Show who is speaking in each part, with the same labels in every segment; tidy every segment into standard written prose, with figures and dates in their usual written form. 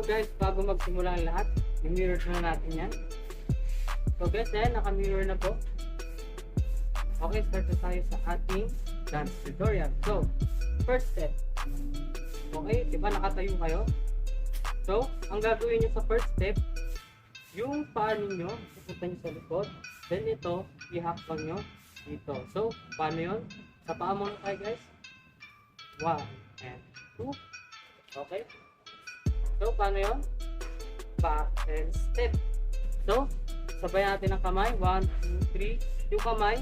Speaker 1: guys, bago magsimula ang lahat, i-mirror na natin yan. So guys, ayan, naka-mirror na po. Okay, start na tayo sa ating dance tutorial. So, first step. Okay, diba nakatayo kayo? So, ang gagawin nyo sa first step, yung paa ninyo, pupunta nyo sa likod. Then ito, ihakbang nyo dito. So, paano yun? Sa paa muna tayo guys. 1 and 2. Okay. So, paano yun? Back and step. So, sabay natin ang kamay. 1, 2, 3. Yung kamay,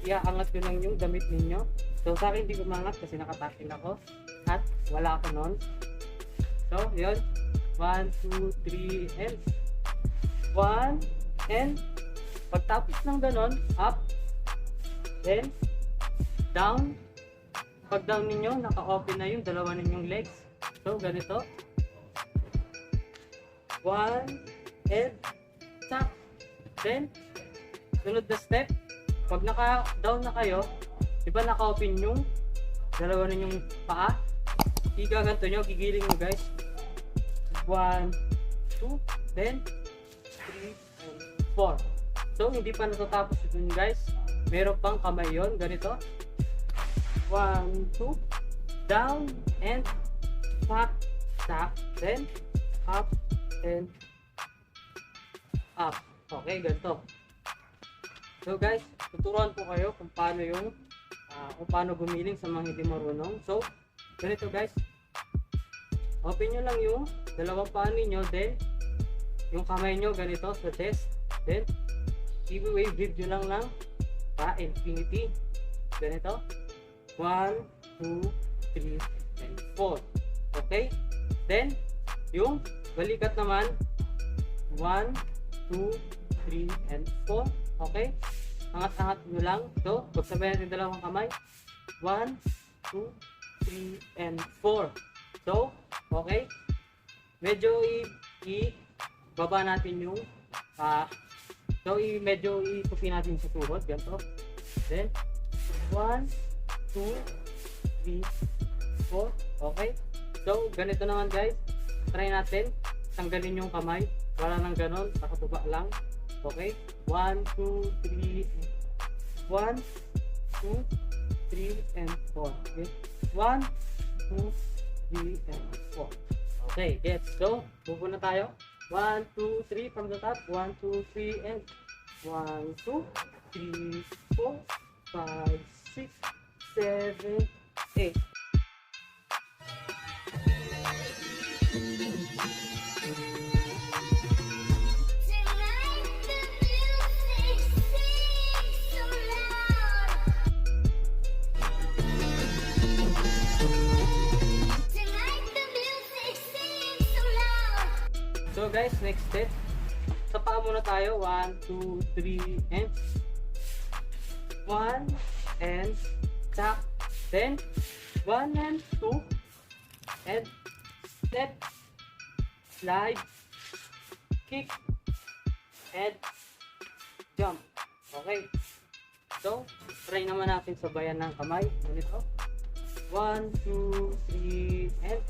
Speaker 1: iaangat yun lang yung damit ninyo. So, sa akin hindi ko mangat kasi nakatakin ako. At wala ako nun. So, yun. 1, 2, 3, and 1, and pagtapos ng ganon, up, then down. Pag down ninyo, naka-open na yung dalawa ninyong legs. So, ganito. 1, and tap. Then, sunod na step. Pag naka-down na kayo, diba naka-open yung dalawa ninyong paa? Igaganto nyo, gigiling nyo guys. 1, 2, then 3, and 4. So, hindi pa natatapos ito guys. Meron pang kamay yun, ganito. 1, 2, down, and back, tap, then up, and up. Okay, ganito. So guys, tuturuan ko kayo kung paano gumiling sa mga hindi marunong. So, ganito guys. Open nyo lang yung dalawang paa ninyo, then yung kamay nyo ganito sa chest, then i-wave nyo lang ng infinity. Ganito. 1, 2, 3, and 4. Okay? Then, yung balikat naman 1, 2, 3, and 4. Okay? Angat-angat nyo lang. So, pagsabayan natin dalawang kamay. 1, 2, 3, and 4. So, okay? Medyo i-baba natin yung medyo i-tupi natin sa tuhod. Ganito. Then, 1, 2, 3, 4. Okay? So, ganito naman guys. Try natin. Tanggalin yung kamay. Wala nang ganon. Nakatuba lang. Okay? 1, 2, 3, 1, 2, 3, and 4. Okay? 1, 2, 3, and 4. Okay, gets. So, move na tayo. 1, 2, 3 from the top. 1, 2, 3, and 1, 2, 3, 4, 5, 6, 7, 8. So guys, next step. Sa paa muna tayo. 1, 2, 3, and 1, and tap. Then 1 and 2, and step, slide, kick, and jump. Okay. So, try naman natin sabayan ng kamay. Ganito. 1, 2, 3, and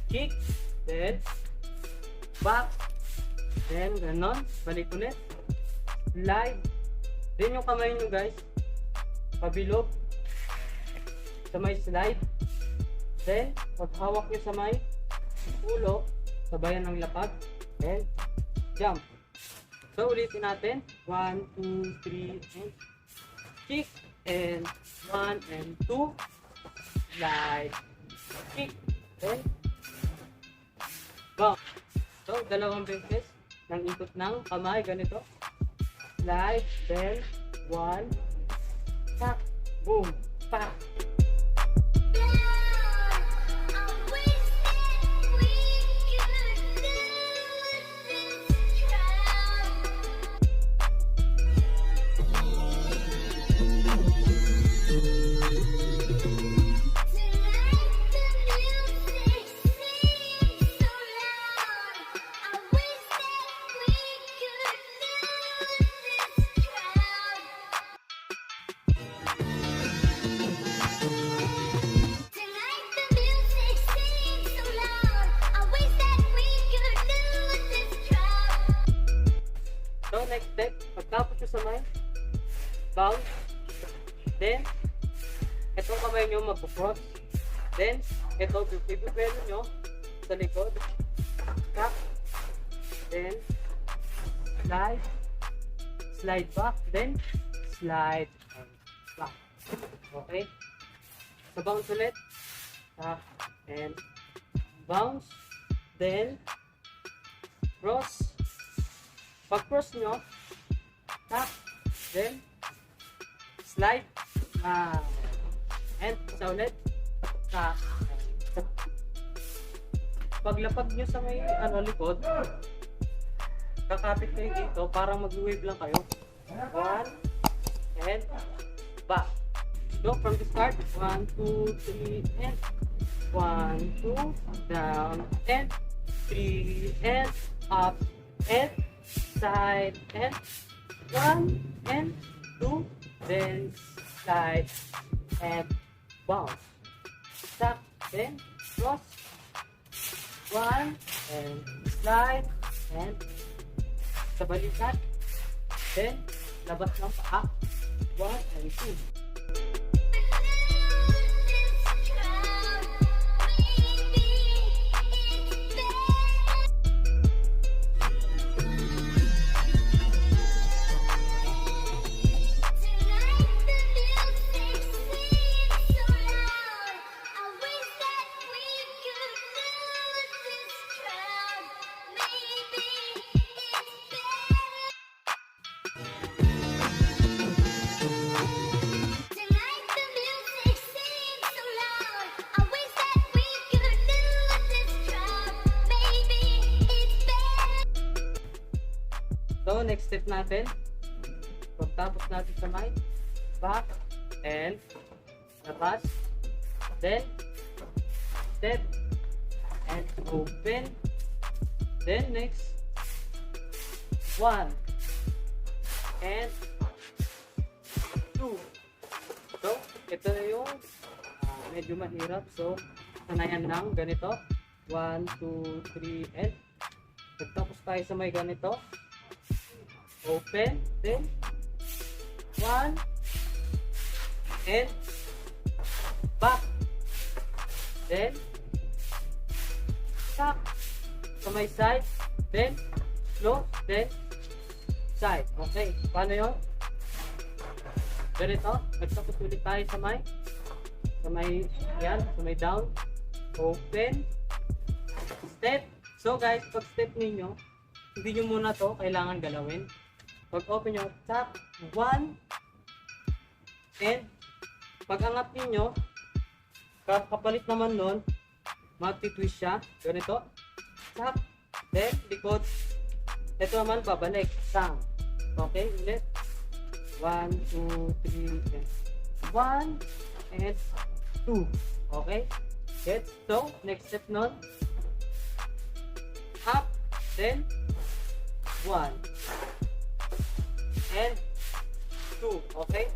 Speaker 1: kick. Then, back. Then, ganon. Balik ulit. Slide. Then, yung kamay nyo guys, pabilog. Sa may slide. Then, paghawak nyo sa may ulo, sabayan ng lapag. And, jump. So, ulitin natin. 1, 2, 3, and kick. And 1 and 2. Slide. Kick. Then, bump. So, dalawang beses ng ikot ng kamay, ganito. Slide, then, 1, tap, boom, pak. next step, pagtapos nyo sa may bounce, then, itong kamay nyo magpo-cross, then, ito, ibipelo nyo sa likod, tap, then, slide back, then, slide back. Okay? So, bounce ulit, tap, and bounce, then, cross. Pag cross nyo, tap, then, slide, and isa ulit, tap. Paglapag nyo sa may likod, kakapit kayo dito, parang mag-wave lang kayo. 1, and back. So, from the start, 1, 2, 3, and 1, 2, down, and 3, and up, and side, and 1, and 2, then slide, and bounce. Tap, then cross, 1, and slide, and sa balikat, then labas ng paa, 1 and 2. So, next step natin, pagtapos natin sa mic, back, and labas, then, step, and open, then next, 1, and 2. So, ito na yung medyo mahirap. So, sanayan lang, ganito, 1, 2, 3, and pagtapos tayo sa may ganito, open, then 1, and back, then tap sa may side, then close, then side. Okay, paano yun? Ganito, nagtapos ulit tayo sa may yan, sa may down, open, step. So guys, pag step ninyo, hindi nyo muna to kailangan galawin. Pag open nyo, tap, 1, and pag angat ninyo, kapalit naman nun, magti-twist siya, ganito, tap, then likod, ito naman babalik, sang, okay, ulit, 1, 2, 3, and 1, and 2, okay, get, so, next step nun, up, then, 1, and 2, okay?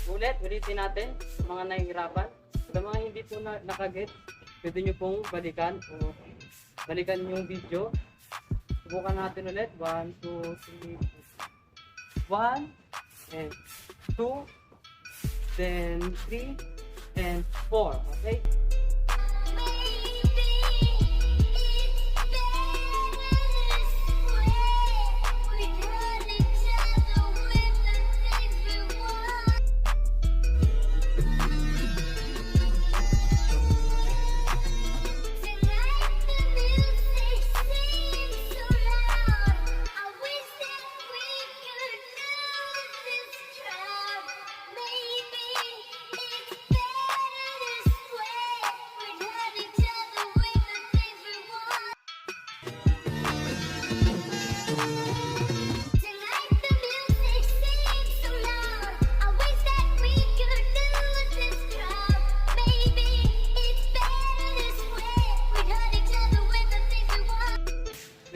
Speaker 1: Ulitin natin sa mga nahihirapan. Sa mga hindi po nakaget, pwede nyo pong balikan o balikan yung video. Subukan natin ulit. 1, 2, 3, 1, and 2, then 3, and 4, okay?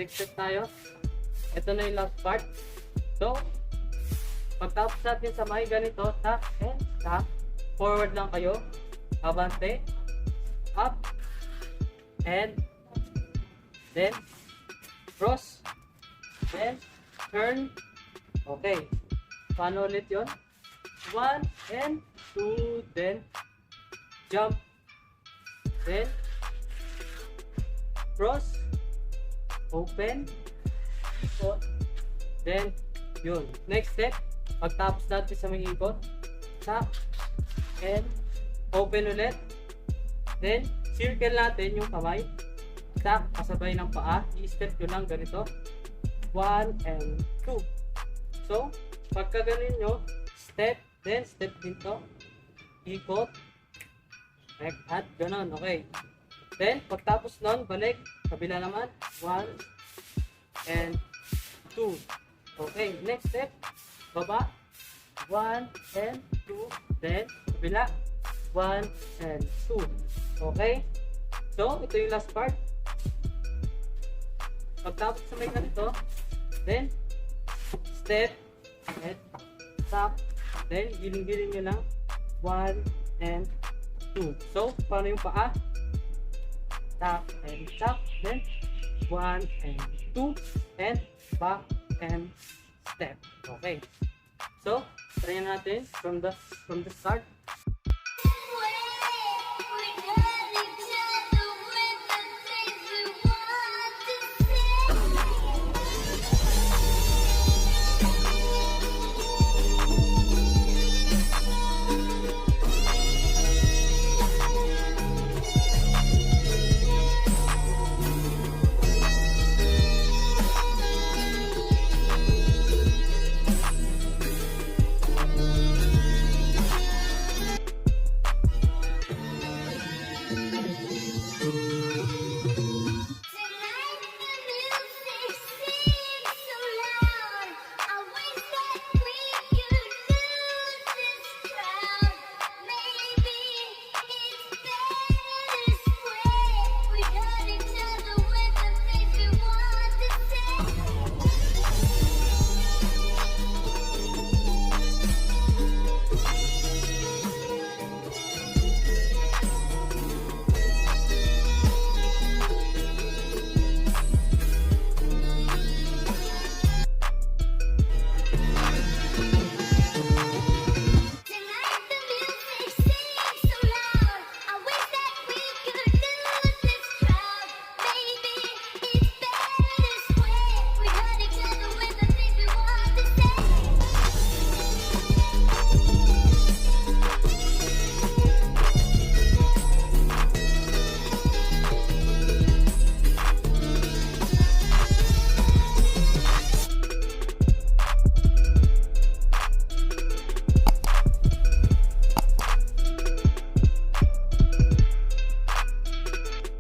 Speaker 1: Next step tayo. Ito na yung last part. So, pagtapos natin sa may ganito, tap and tap. Forward lang kayo. Abante. Up. And then cross. Then turn. Okay. Paano ulit yun? 1 and 2, then jump, then cross, open, ikot, then yun. Next step, pagtapos natin sa may ikot, tap, and open ulit, then circle natin yung kamay, tap, kasabay ng paa, i-step yun lang ganito, 1 and 2. So, pagka ganun nyo, step, then step dito, ikot, at ganun, okay. Then, pagtapos nun, balik, kabila naman, 1 and 2. Okay, next step, baba, 1 and 2, then, kabila, 1 and 2. Okay? So, ito yung last part. Pagtapos sa may ganito, then, step, and tap, then, giling-giling nyo lang, 1 and 2. So, paano yung paa? Tap and tap, then 1 and 2, and back and step. Okay. So, try natin from the start.